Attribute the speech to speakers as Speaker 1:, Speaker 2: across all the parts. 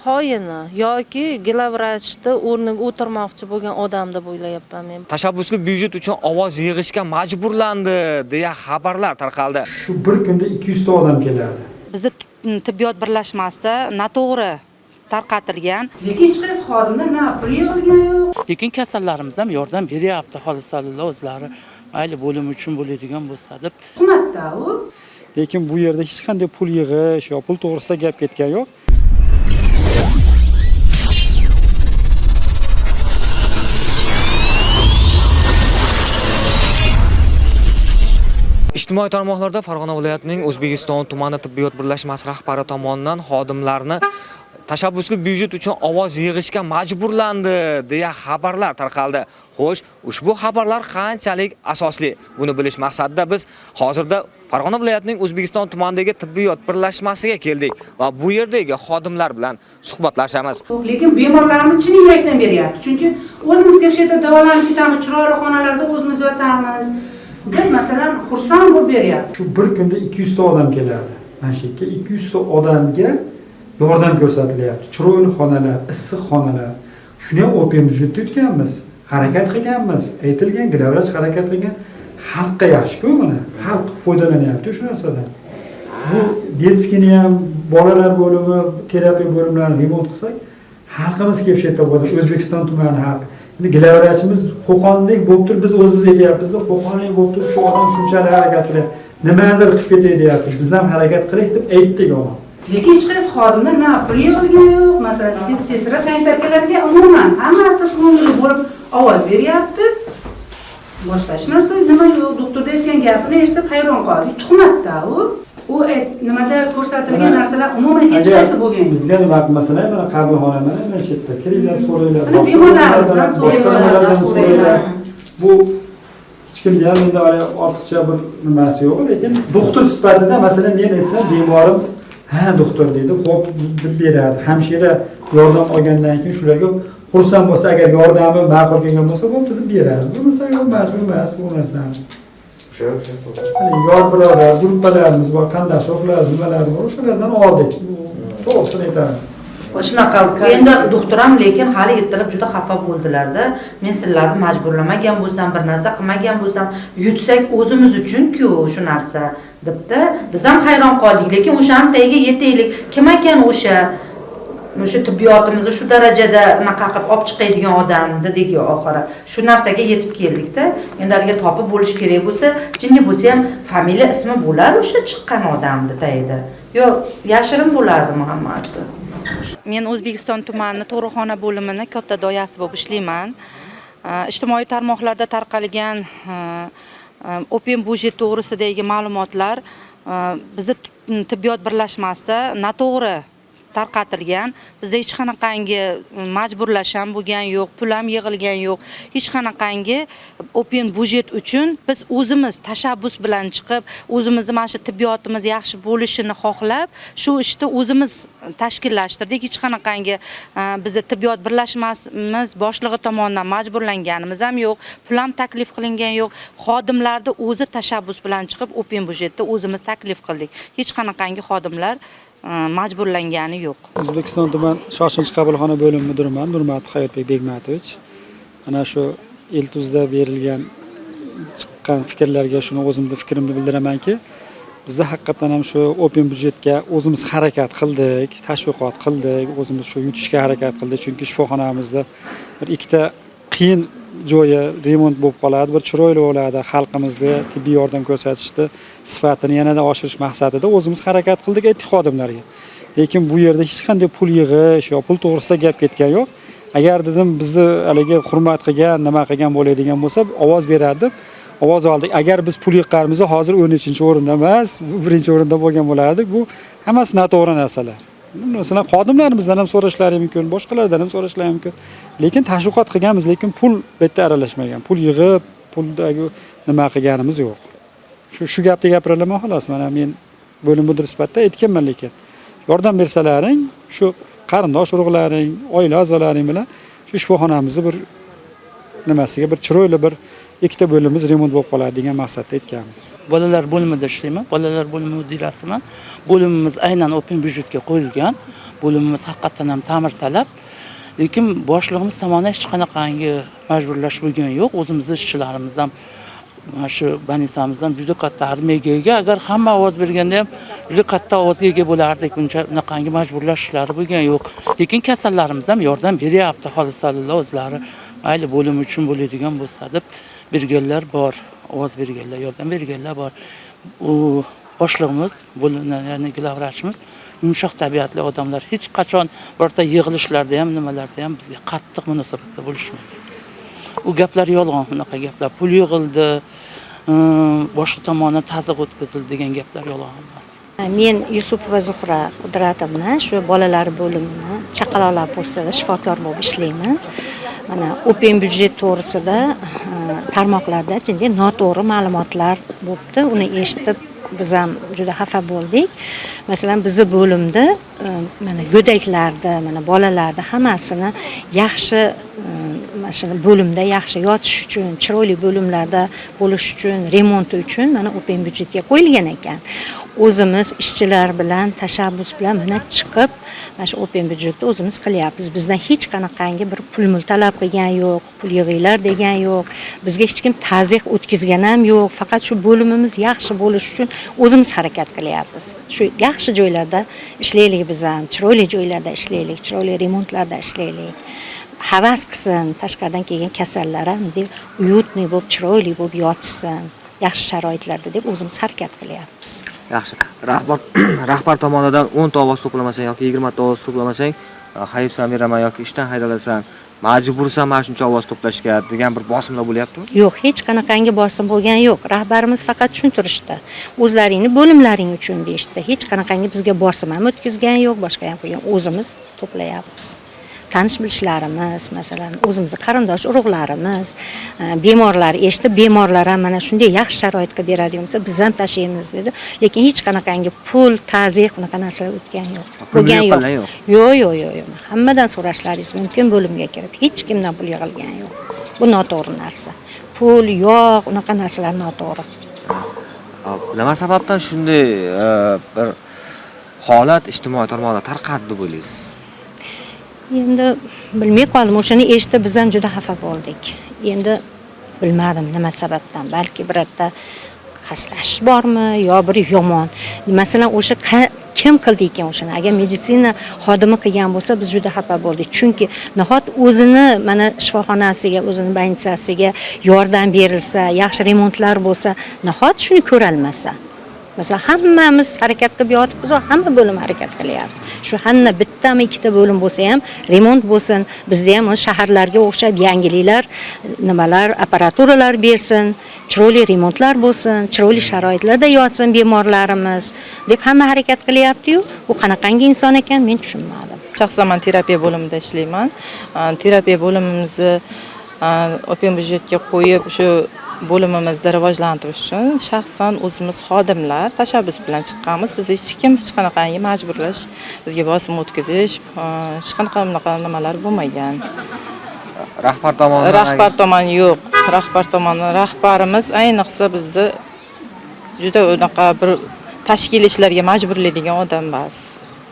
Speaker 1: xoyini yoki gilavrachni o'rniga o'tirmoqchi bo'lgan odam deb o'ylayapman men.
Speaker 2: Tashabbusli byudjet uchun ovoz yig'ishga majburlandi deya xabarlar tarqaldi.
Speaker 3: Shu bir kunda 200 ta odam keladi.
Speaker 4: Bizda tibbiyot birlashmasida noto'g'ri tarqatilgan.
Speaker 5: Lekin hech qaysi xodimlar na pul yig'ilgan yo'q.
Speaker 6: Lekin kasallarimiz ham yordam beryapti, xolislar o'zlari mayli bo'lim uchun bo'ladigan bo'lsa deb.
Speaker 5: Hukumatda u.
Speaker 3: Lekin bu yerda hech qanday pul yig'ish yo pul to'g'risida gap ketgan yo'q.
Speaker 2: Ijtimoiy tarmoqlarda Farg'ona viloyatining O'zbekiston tumani tibbiyot birlashmasi rahbari tomonidan xodimlarni tashabbusli byudjet uchun ovoz yig'ishga majburlandi deya xabarlar tarqaldi. Xo'sh, ushbu xabarlar qanchalik asosli? Buni bilish maqsadida biz hozirda Farg'ona viloyatining O'zbekiston tumanidagi tibbiyot birlashmasiga keldik va bu yerdagi xodimlar bilan suhbatlashamiz.
Speaker 5: Lekin bemorlarimiz chin yurakdan beryapti. Chunki o'zimiz kelib yerda davolanib ketamiz, chiroyli xonalarda o'zimiz yotamiz. deb masalan xursand bo'lib beryapti.
Speaker 3: Shu bir kunda 200 ta odam keladi. Mana shu yerga 200 ta odamga yordam ko'rsatilyapti. Chiroyli xonalar, issiq xonalar. Shuni ham open byudjetda yutganmiz, harakat qilganmiz, aytilgan gilavrach harakat qilgan. Xalqqa yaxshi-ku mana. Xalq foydalanyapti shu narsadan. Bu detskini ham bolalar bo'limi, terapiya bo'limlarini remont qilsak, xalqimiz kelib shu yerda bo'ladi. O'zbekiston tumani xalqi. Endi gilavrachimiz Qo'qondek bo'lib turib, biz o'zimiz aytyapmiz, Qo'qondek bo'lib turib shu odam shunchalik harakat qiladi. Nimadir qilib ketay deyapmiz. Biz ham harakat qilaylik deb aytdik ona.
Speaker 5: Lekin hech qaysi xodimlar na pul yig'ilgan yo'q. Masalan, sestra sanitarkalarga umuman hammasi ko'ngilli bo'lib ovoz beryapti. Boshqa hech narsa nima yo'q. Doktorda aytgan gapini eshitib hayron qoldik. Tuhmatda u. U nimada ko'rsatilgan narsalar umuman hech qaysi bo'lgan yo'q.
Speaker 3: Bizga nima masalan, mana qabulxonalar mana shu yerda kiringlar so'raylar.
Speaker 5: Bemorlarimizdan so'raylar.
Speaker 3: Bu hech kimda ham endi ortiqcha bir nimasi yo'q, lekin doktor sifatida masalan men aytsam bemorim ha doktor deydi, xo'p deb beradi. Hamshira yordam olgandan keyin shularga xursand bo'lsa, agar yordami ma'qul kelgan bo'lsa, bo'pti deb beradi. Bo'lmasa yo'q, majbur emas bu narsani. Yod birodar, gruppalarimiz bor, qandashlar, nimalar bor, o'shalardan oldik. To'g'risini aytamiz.
Speaker 4: Shunaqa endi doktor ham lekin hali ertalab juda xafa bo'ldilarda. Men sizlarni majburlamagan bo'lsam, bir narsa qilmagan bo'lsam, yutsak o'zimiz uchun-ku shu narsa debdi. Biz ham hayron qoldik, lekin o'shani tagiga yetaylik. Kim ekan o'sha tibbiyotimizni shu darajada anaqa qilib olib chiqadigan odam dedik oxiri. Shu narsaga yetib keldik-da. Endi ularga topib bo'lish kerak bo'lsa, jinni bo'lsa ham familiya ismi bo'lar o'sha chiqqan odamni tayida. Yo, yashirin bo'lardimi hammasi? Men O'zbekiston tumani tug'ruqxona bo'limini katta doyasi bo'lib ishlayman. Ijtimoiy tarmoqlarda tarqalgan open byudjet to'g'risidagi ma'lumotlar bizning tibbiyot birlashmasida noto'g'ri tarqatilgan. Bizda hech qanaqangi majburlash ham bo'lgan yo'q, pul ham yig'ilgan yo'q. Hech qanaqangi open byudjet uchun biz o'zimiz tashabbus bilan chiqib, o'zimizni mana shu tibbiyotimiz yaxshi bo'lishini xohlab, shu ishni o'zimiz tashkillashtirdik. Hech qanaqangi bizda tibbiyot birlashmasimiz boshlig'i tomonidan majburlanganimiz ham yo'q, pul ham taklif qilingan yo'q. Xodimlarni o'zi tashabbus bilan chiqib open byudjetda o'zimiz taklif qildik. Hech qanaqangi xodimlar majburlangani yo'q.
Speaker 3: O'zbekiston tuman shoshilinch qabulxona bo'limi mudiriman, Nurmatov Hayotbek Begmatovich. Mana shu Eltuzda berilgan chiqqan fikrlarga shuni o'zimning fikrimni bildiramanki, bizda haqiqatan ham shu open byudjetga o'zimiz harakat qildik, tashviqot qildik, o'zimiz shu yutishga harakat qildik, chunki shifoxonamizda bir ikkita qiyin joyi remont bo'lib qoladi, bir chiroyli bo'ladi. Xalqimizga tibbiy yordam ko'rsatishni sifatini yanada oshirish maqsadida o'zimiz harakat qildik, aytdik xodimlarga. Lekin bu yerda hech qanday pul yig'ish yo pul to'g'risida gap ketgan yo'q. Agar dedim bizni haligi hurmat qilgan, nima qilgan bo'ladigan bo'lsa, ovoz beradi deb ovoz oldik. Agar biz pul yiqqanimiz hozir 13-o'rinda emas, 1-o'rinda bo'lgan bo'lardik. Bu hammasi noto'g'ri narsalar. Masalan, xodimlarimizdan ham so'rashlari mumkin, boshqalardan ham so'rashlari mumkin. Lekin tashviqot qilganmiz, lekin pul bu yerda aralashmagan. Pul yig'ib, puldagi nima qilganimiz yo'q. Shu gapni gapiraman xolos. Mana men bo'lim mudiri sifatida aytganman, lekin yordam bersalaring, shu qarindosh urug'laring, oila a'zolaring bilan shu shifoxonamizni bir nimasiga bir chiroyli bir ikkita bo'limimiz remont bo'lib qoladi degan maqsadda aytganmiz.
Speaker 6: Bolalar bo'limida ishlayman. Bolalar bo'limi mudirasiman. Bo'limimiz aynan open byudjetga qo'yilgan. bo'limimiz haqiqatan ham ta'mirtalab. Lekin boshlig'imiz tomonidan hech qanaqangi majburlash bo'lgan yo'q. O'zimizning ishchilarimiz ham mana shu banisamiz ham juda katta armiyaga ega. Agar hamma ovoz berganda ham juda katta ovozga ega bo'lardik. Bunaqangi majburlash ishlari bo'lgan yo'q. Lekin kasallarimiz ham yordam beryapti. Xolislar o'zlari mayli bo'lim uchun bo'ladigan bo'lsa deb berganlar bor. Ovoz berganlar, yordam berganlar bor. U boshlig'imiz, ya'ni glavvrachimiz yumshoq tabiatli odamlar. Hech qachon birorta yig'ilishlarda ham, nimalarda ham bizga qattiq munosabatda bo'lishmagan. U gaplar yolg'on, unaqa gaplar. Pul yig'ildi, boshqa tomondan tazyiq o'tkazildi degan gaplar yolg'on emas.
Speaker 7: Men Yusupova Zuhra Qudratovna, shu bolalar bo'limini chaqaloqlar postida shifokor bo'lib ishlayman. Mana Open byudjet to'g'risida tarmoqlarda noto'g'ri ma'lumotlar bo'libdi. Uni eshitib biz ham juda xafa bo'ldik. Masalan, bizni bo'limda mana go'daklarda, mana bolalarda hammasini yaxshi mana shu bo'limda yaxshi yotish uchun, chiroyli bo'limlarda bo'lish uchun, remonti uchun mana Open byudjetga qo'yilgan ekan. O'zimiz ishchilar bilan, tashabbus bilan mana chiqib, mana shu Open byudjetni o'zimiz qilyapmiz. Bizdan hech qanaqangi bir pul talab qilgan yo'q, pul yig'inglar degan yo'q. Bizga hech kim tazyiq o'tkazgan ham yo'q. Faqat shu bo'limimiz yaxshi bo'lish uchun o'zimiz harakat qilyapmiz. Shu yaxshi joylarda ishlaylik biz ham, chiroyli joylarda ishlaylik, chiroyli remontlarda ishlaylik. Havas qilsin, tashqaridan kelgan kasallar ham deb uyutli bo'lib, chiroyli bo'lib yotsin. Yaxshi sharoitlarda deb o'zimiz harakat qilyapmiz.
Speaker 2: Yaxshi. Rahbar tomonidan 10 ta ovoz to'plamasang yoki 20 ta ovoz to'plamasang, hayibsan beraman yoki ishdan haydalasan, majbursan mana shuncha ovoz to'plashga degan bir bosimlar bo'lyaptimi?
Speaker 7: Yo'q, hech qanaqangi bosim bo'lgan yo'q. Rahbarimiz faqat tushuntirishdi. O'zlaringni bo'limlaring uchun deyishdi. Hech qanaqangi bizga bosim ham o'tkazgan yo'q, boshqa ham qo'ygan. O'zimiz to'playapmiz. Tanish bilishlarimiz, masalan, o'zimizning qarindosh urug'larimiz, bemorlar eshitib, bemorlar ham mana shunday yaxshi sharoitga beradigan bo'lsa, biz ham tashlaymiz dedi. Lekin hech qanaqangi pul, tazyiq, unaqa narsalar o'tgan yo'q. Bo'lgan yo'q. Yo'q. Hammadan so'rashlaringiz mumkin bo'limga kirib. Hech kimdan pul yig'ilgan yo'q. Bu noto'g'ri narsa. Pul, yog', unaqa narsalar noto'g'ri.
Speaker 2: Nima sababdan shunday bir holat ijtimoiy tarmoqda tarqadi deb o'ylaysiz?
Speaker 7: Endi bilmay qoldim, o'shani eshitib biz ham juda xafa bo'ldik. Endi bilmadim nima sababdan, balki birorta xastalash bormi yo bir yomon. Masalan, o'sha kim qildi ekan o'shani? Agar meditsina xodimi qilgan bo'lsa, biz juda xafa bo'ldik. Chunki nahot o'zini mana shifoxonasiga, o'zini больницasiga yordam berilsa, yaxshi remontlar bo'lsa, nahot shuni ko'ralmasa. Masalan, hammamiz harakat qilib yotibmiz, hamma bo'lim harakat qilyapti. Shu hamma bittami, ikkita bo'lim bo'lsa ham remont bo'lsin. Bizda ham shaharlarga o'xshab yangiliklar, nimalar, apparaturalar bersin, chiroyli remontlar bo'lsin, chiroyli sharoitlarda yotsin bemorlarimiz deb hamma harakat qilyapti-yu, bu qanaqangi inson ekan men tushunmadim.
Speaker 1: Shaxsan men terapiya bo'limida ishlayman. Terapiya bo'limimizni Open byudjetga qo'yib shu bo'limimizni rivojlantirish uchun shaxsan o'zimiz xodimlar tashabbus bilan chiqqanmiz. Biz hech kim hech qanaqangi majburlash, bizga bosim o'tkazish, hech qanaqa nimalar bo'lmagan.
Speaker 2: Rahbar tomonidan
Speaker 1: Rahbar tomoni yo'q. Rahbar tomoni rahbarimiz ayniqsa bizni juda unaqa bir tashkiliy ishlarga majburlaydigan odam emas.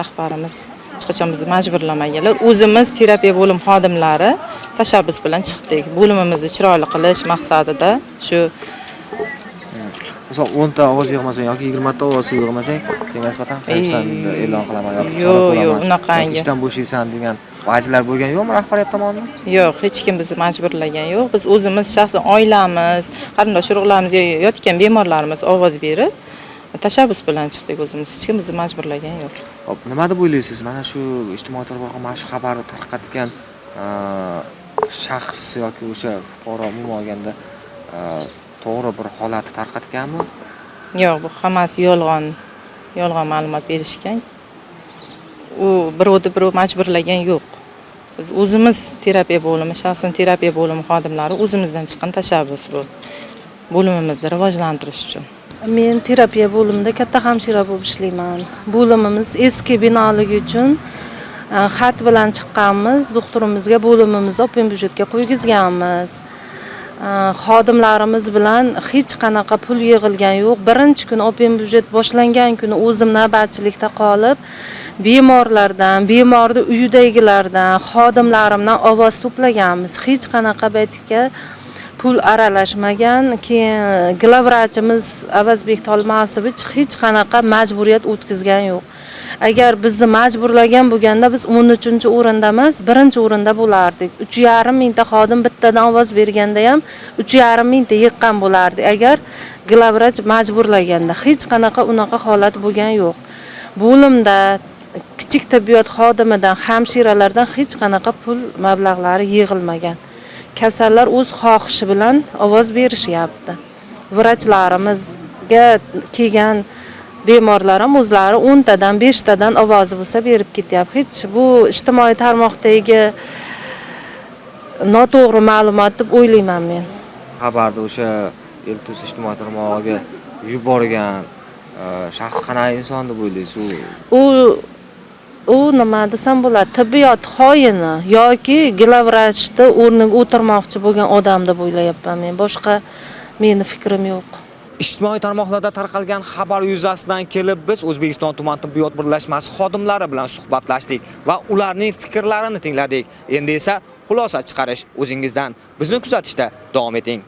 Speaker 1: Rahbarimiz hech qachon bizni majburlamaganlar. O'zimiz terapiya bo'lim xodimlari tashabbus bilan chiqdik. Bo'limimizni chiroyli qilish maqsadida shu
Speaker 2: Misol 10 ta ovoz yig'masang yoki 20 ta ovoz yig'masang, senga nisbatan hayibsan deb e'lon qilaman yoki
Speaker 1: yo'q, unaqangi.
Speaker 2: Ishdan bo'shaysan degan va'dalar bo'lgan yo'qmi rahbariyat tomonidan?
Speaker 1: Yo'q, hech kim bizni majburlagan yo'q. Biz o'zimiz shaxsan oilamiz, qarindosh urug'larimizga yotgan bemorlarimiz ovoz berib, tashabbus bilan chiqdik o'zimiz. Hech kim bizni majburlagan yo'q.
Speaker 2: Hop, nima deb o'ylaysiz? Mana shu ijtimoiy tarmoqqa mana shu xabarni tarqatgan shaxs yoki o'sha fuqaro umuman olganda to'g'ri bir holatni tarqatganmi?
Speaker 1: Yo'q, bu hammasi yolg'on ma'lumot berishgan. U birov majburlagan yo'q. Biz o'zimiz terapiya bo'limi, shaxsan terapiya bo'limi xodimlari o'zimizdan chiqqan tashabbus bu. Bo'limimizni rivojlantirish uchun. Men terapiya bo'limida katta hamshira bo'lib ishlayman. Bo'limimiz eski binoligi uchun xat bilan chiqqanmiz, doktorimizga bo'limimizni Open byudjetga qo'ygizganmiz. Xodimlarimiz bilan hech qanaqa pul yig'ilgan yo'q. Birinchi kun Open byudjet boshlangan kuni o'zim navbatchilikda qolib, bemorlardan, bemorni uyidagilardan, xodimlarimdan ovoz to'plaganmiz. Hech qanaqa baytga pul aralashmagan. Keyin glavvrachimiz Avazbek Tolmasovich hech qanaqa majburiyat o'tkazgan yo'q. Agar bizni majburlagan bo'lganda biz 13-o'rinda emas, 1-o'rinda bo'lardik. 3,5 mingta xodim bittadan ovoz berganda ham 3,5 mingta yiqqan bo'lardi. Agar glavvrach majburlaganda hech qanaqa unaqa holat bo'lgan yo'q. Bo'limda kichik tibbiyot xodimidan, hamshiralardan hech qanaqa pul mablag'lari yig'ilmagan. Kasallar o'z xohishi bilan ovoz berishyapti. Vrachlarimizga kelgan bemorlar ham o'zlari 10 tadan 5 tadan ovozi bo'lsa berib ketyapti. Hech bu ijtimoiy tarmoqdagi noto'g'ri ma'lumot deb o'ylayman men.
Speaker 2: Xabarda o'sha Eltuz ijtimoiy tarmog'iga yuborgan shaxs qanaqa inson deb o'ylaysiz?
Speaker 1: U nima desam bo'ladi? Tibbiyot xoini yoki glavvrachni o'rniga o'tirmoqchi bo'lgan odam deb o'ylayapman men. Boshqa meni fikrim yo'q.
Speaker 2: Ijtimoiy tarmoqlarda tarqalgan xabar yuzasidan kelib biz O'zbekiston tuman tibbiyot birlashmasi xodimlari bilan suhbatlashdik va ularning fikrlarini tingladik. Endi esa xulosa chiqarish o'zingizdan. Bizni kuzatishda davom eting.